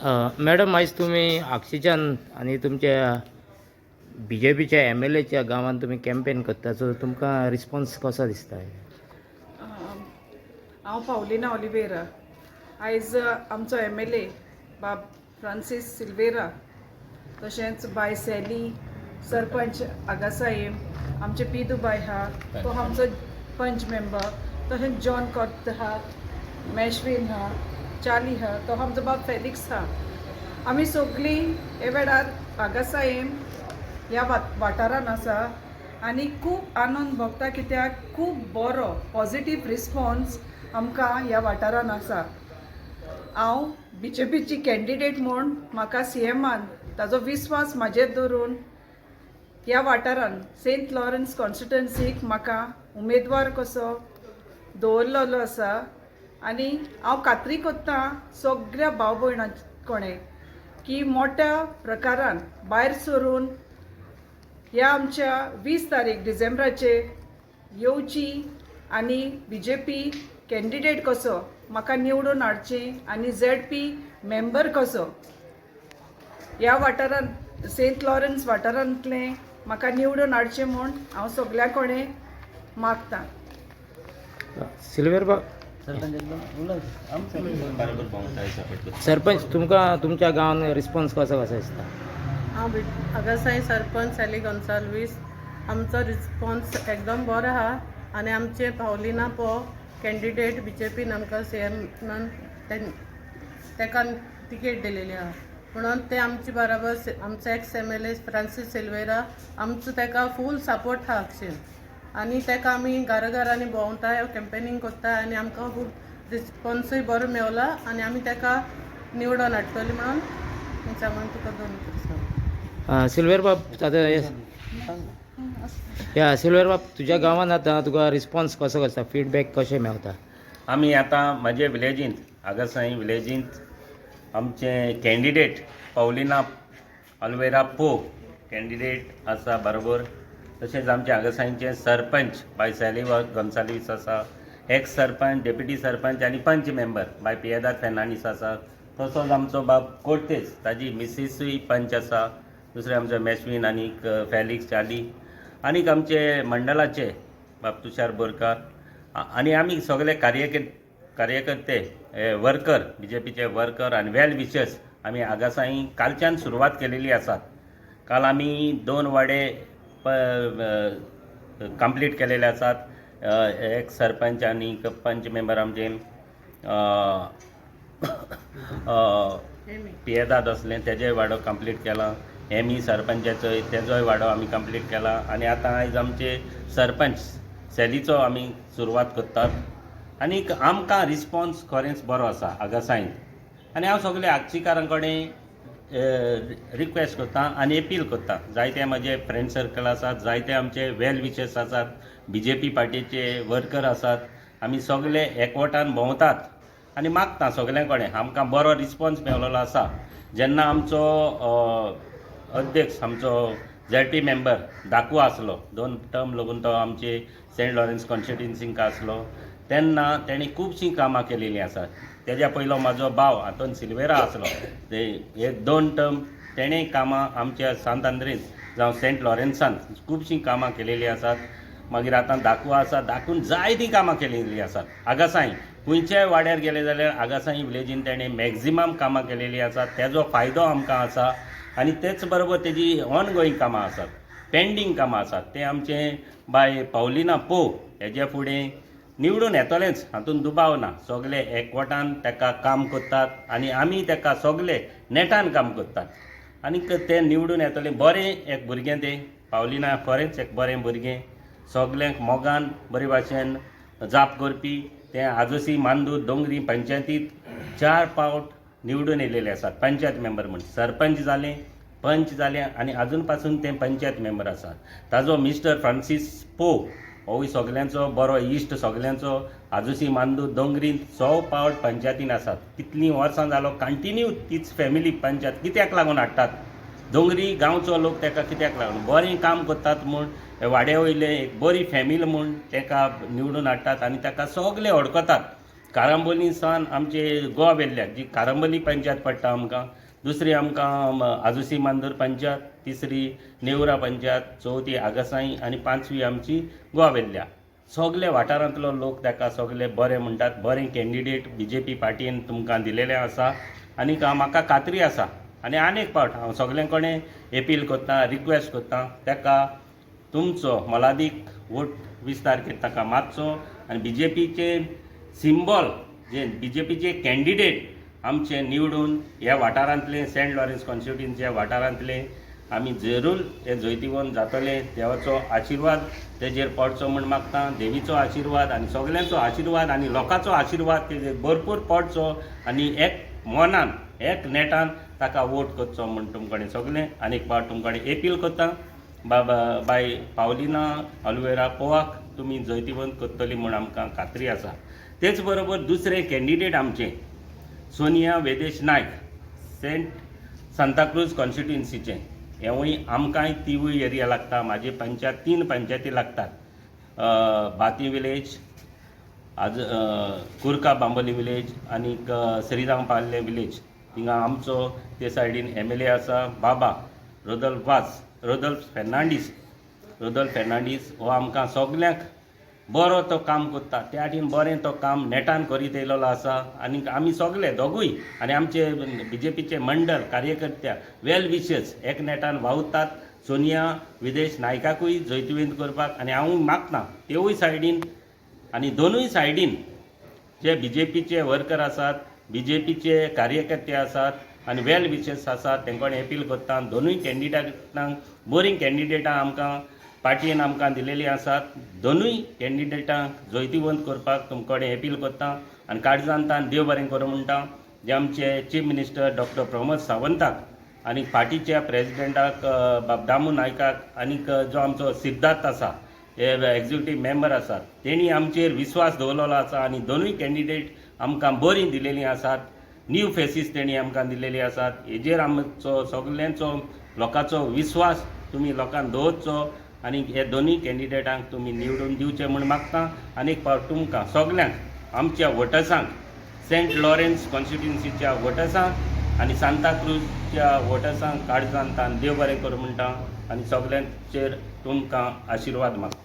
Madam आयज तुम्ही oxygen आणि तुमच्या BJPच्या MLAच्या गांवांत तुम्ही कॅम्पेन करता सो तुमकां रिस्पॉन्स कसो दिसता? हांव पावलिना ऑलिवेरा. आयज आमचो MLA बाब फ्रांसीस सिल्वेरा, तशेंच बाय सॅली, सरपंच आगासायेम, आमचे पिदुबाई आहा तो आमचो पंच मेंबर, तशेंच जॉन कॉट आहा, मॅश्वीन आहा, चार्ली आहा तो आमचो बाब फेलिक्स आहा. आमी सगळीं हे वेळार आगासायेम ह्या वाठारान आसा आनी खूब आनंद भोगता, कित्याक खूब बरो पॉझिटीव रिस्पॉन्स आमकां ह्या वाठारान आसा. हांव BJPची कॅन्डिडेट म्हूण म्हाका CMान ताजो विस्वास म्हाजेर धरून ह्या वाठारान सेंट लॉरन्स कॉन्स्टिट्युएन्सीक म्हाका उमेदवार कसो दवरलेलो आसा. आनी हांव खात्री कोत्ता सगळ्या भाव भयणां कोणे की मोठ्या प्रकारान भायर सरून ह्या आमच्या 20 तारीख डिसेंबराचे येवची आनी BJP कॅन्डिडेट कसो म्हाका निवडून हाडचें आनी ZP मेंबर कसो ह्या वाठारान सेंट लॉरन्स वाठारांतले म्हाका निवडून हाडचें म्हूण हांव सगळ्या कोणे मागतां. सिल्वेर सरपंच तुमकां तुमच्या गांवांत रिस्पॉन्स कसो दिसता? हांव आगासाई सरपंच सॅली गोन्साल्वीस. आमचो रिस्पॉन्स एकदम बरो आहा आनी आमचे पावलिना कॅन्डिडेट BJPन आमकां CMान तेका तिकेट दिलेली आहा म्हणून ते आमचे बरोबर आमचो एक्स MLA फ्रांसीस सिल्वेरा आमचो तेका फूल सपोर्ट आहा अक्षय. आनी तेका आमी घराघरांनी भोंवताय, कॅम्पेनींग कोत्ताय आनी आमकां खूब रिस्पॉन्सूय बरो मेवला आनी आमी तेका निवडून हाडटली म्हणून सांगून तुका दोन सिल्वेर बाब सिल्वेर बाब तुज्या गांवांत आतां तुका रिस्पॉन्स कसो आसता, फीडबॅक कशें मेवता? आमी आतां म्हाजे विलेजींत आगासाई विलेजींत आमचे कॅन्डिडेट पावलिना ऑलिवेरा कॅन्डिडेट आसा बरोबर. तशेंच आमचे आगासाईंचे सरपंच बाय सॅली गोन्साल्वीस आसा, एक्स सरपंच, डेप्युटी सरपंच आनी पंच मेंबर बाय पियेदाद फेर्नांडीस आसा. तसोच आमचो बाब कोर्तेस ताजी मिसीसूय पंच आसा. दुसरे आमचे मॅश्वीन आनीक फेलिक्स चार्ली आनीक आमचे मंडलाचे बाब तुषार बोरकार आनी आमी सगळे कार्यकर्ते वर्कर BJPचे वर्कर आनी वेल विशर्स आमी आगासाई कालच्यान सुरवात केलेली आसात. काल आमी 2 वाडे कंप्लीट केलेले आसात. एक सरपंच आनी पंच मेंबर आमचे पियेदाद असलें तेजोय वाडो कंप्लीट केला. सरपंचाचो तेजोय वाडो आमी कंप्लीट केला. आनी आतां आयज आमचे सरपंच सॅलीचो आमी सुरवात करतात. आनीक आमकां रिस्पॉन्स खरेंच बरो आसा आगासाईन. आनी हांव सगळ्या आगचीकारां कडेन रिक्वेस्ट करता आनी अपील करता. जायते म्हजे फ्रेंड सर्कल आसात, जायते आमचे वेल विशर्स आसात, BJP पार्टीचे वर्कर आसात. आमी सगळे एकवटान भोंवतात आनी मागता सगळ्यां कडेन आमकां बरो रिस्पॉन्स मेळिल्लो आसा. जेन्ना आमचो अध्यक्ष आमचो ZP मेंबर दाकू आसलो, 2 टर्म लागून तो आमचे सेंट लॉरन्स कॉन्स्टिट्युएन्सीक आसलो, तेन्ना तेणी खुबशीं कामां केलेलीं आसात. तेज्या पयलो म्हाजो भाव हातून सिल्वेरा आसलो, हे 2 टर्म तेणें कामां आमच्या सांत आंद्रेंत जावं सेंट लॉरन्सांत खुबशीं कामां केलेलीं आसात. मागीर आतां दाकू आसा, दाकून जायतीं कामां केलेलीं आसात. आगासाई खंयच्याय वाड्यार गेले जाल्यार आगासाई विलेजीन तेणें मॅक्झिमम कामां केलेलीं आसात. तेजो फायदो आमकां आसा आनी तेच बरोबर तेजी ऑनगोईंग कामां आसात, पेंडींग कामां आसात. तें आमचें बाय पावलिना हेजे फुडें निवडून येतलेंच हातून दुबाव ना. सगळे एकवटान तेका काम करतात आनी आमी तेका सगळे नेटान काम करतात. आनीक तें निवडून येतलें. बरें एक भुरगें तें पावलिना खरेंच एक बरें भुरगें, सगळ्यांक मोगान बरे भाशेन जाप करपी. तें आजोसी मांदूर दोंगरी पंचायतींत 4 फावट निवडून येयलेले आसात पंचायत मेंबर म्हूण. सरपंच जालें, पंच जालें आनी आजून पासून तें पंचायत मेंबर आसा. ताजो मिस्टर फ्रांसीस होय सगळ्यांचो बरो इश्ट, सगळ्यांचो आजोसी मांदूर दोंगरींत 100 फावट पंचायतीन आसात. कितलीं वर्सां जालो कंटिन्यू तीच फॅमिली पंचायत कित्याक लागून हाडटात. दोंगरी गांवचो लोक तेका कित्याक लागून बरें काम करतात म्हूण वाड्या वयले एक बरी फॅमिली म्हूण तेका निवडून हाडटात आनी तेका सगळे वळखतात. कारांबोली सावन आमचे गोवा वेल्ल्याक जी कारांबोली पंचायत पडटा आमकां, दुसरी आमकां आजुसी मांदूर पंचायत, तिसरी नेवरा पंचायत, चवथी आगासाई आनी पांचवी आमची गोवा वेल्ल्या. सगळे वाठारांतलो लोक ताका सगळे बरें म्हणटात. बरें कॅन्डिडेट BJP पार्टीन तुमकां दिलेलें आसा आनी म्हाका खात्री आसा आनी आनेक फावट हांव सगळ्यां कडेन एपील करतां, रिक्वेस्ट करतां ताका तुमचो मोलादीक वोट 20 तारखेर ताका मातचो आनी BJPचे सिंबॉल जे BJPचे कॅन्डिडेट आमचे निवडून ह्या वाठारांतले सेंट लॉरेन्स कॉन्स्टिट्युएन्सीच्या वाठारांतले आमी जरूर हे जैतिवंत जातले. देवाचो आशिर्वाद तेजेर पडचो म्हूण मागतां. देवीचो आशिर्वाद आनी सगळ्यांचो आशिर्वाद आनी लोकांचो आशिर्वाद तेजेर भरपूर पडचो आनी एक मनान एक नेटान ताका वोट करचो म्हूण तुमचे कडेन सगळें आनीक फावट तुमचे कडेन एपील करतां. बाय पावलिना ऑलिवेरा पोवाक तुमी जैतिवंत करतली म्हूण आमकां खात्री आसा. तेच बरोबर दुसरे कॅन्डिडेट आमचे सोनिया वेदेश नायक सेंट सांताक्रूज कॉन्स्टिट्युएन्सीचे हेवूय आमकांय तिवूय एरिया लागता. म्हाजे पंचायत 3 पंचायती लागतात. बाती विलेज, कुरका बांबोली विलेज आनीक श्रीराम पाल्ले विलेज. थिंगा आमचो ते सायडीन MLA आसा बाबा रोदल्फ फेर्नांडीस हो आमकां सगल्यांक बरो तो काम करता. त्या वाटेन बरें तो काम नेटान करीत येयलेलो आसा आनी आमी सगळे दोगूय आनी आमचे BJPचे मंडळ कार्यकर्त्या वेल विशेस एक नेटान वावुरतात सोनिया विदेश नायकाकूय जैतिवंत करपाक. आनी हांव मागतां तेवूय सायडीन आनी दोनूय सायडीन जे BJPचे वर्कर आसात, BJPचे कार्यकर्ते आसात आनी वेल विशेस आसात तेंकडे एपील करता. दोनूय कॅन्डिडेटांक बरीं कॅन्डिडेटां आमकां पार्टीन आमकां दिलेलीं आसात. दोनूय कॅन्डिडेटांक जैतिवंत करपाक तुमचे कडेन एपील करता आनी काळजांतान देव बरें करूं म्हणटा. जे आमचे चीफ मिनिस्टर डॉक्टर प्रमोद सावंताक आनी पार्टीच्या प्रेजिडेंटाक दामू नायकाक आनीक जो आमचो सिद्धार्थ आसा हे एक्झिक्युटीव मेंबर आसात तेणी आमचेर विस्वास दवरलेलो आसा आनी दोनूय कॅन्डिडेट आमकां बरीं दिलेलीं आसात. न्यू फेसीस तेणी आमकां दिलेलीं आसात. हेजेर आमचो सगल्यांचो लोकांचो विस्वास तुमी लोकांक दवरचो आनी हे दोनूय कॅन्डिडेटांक तुमी निवडून दिवचें म्हूण मागतां. आनीक फावट तुमकां सगल्यांक आमच्या वोटर्सांक सेंट लॉरेन्स कॉन्स्टिट्युएन्सीच्या वोटर्सांक आनी सांताक्रूजच्या वोटर्सांक काळजांतान देव बरें करूं म्हणटा आनी सगल्यांचेर तुमकां आशिर्वाद मागता.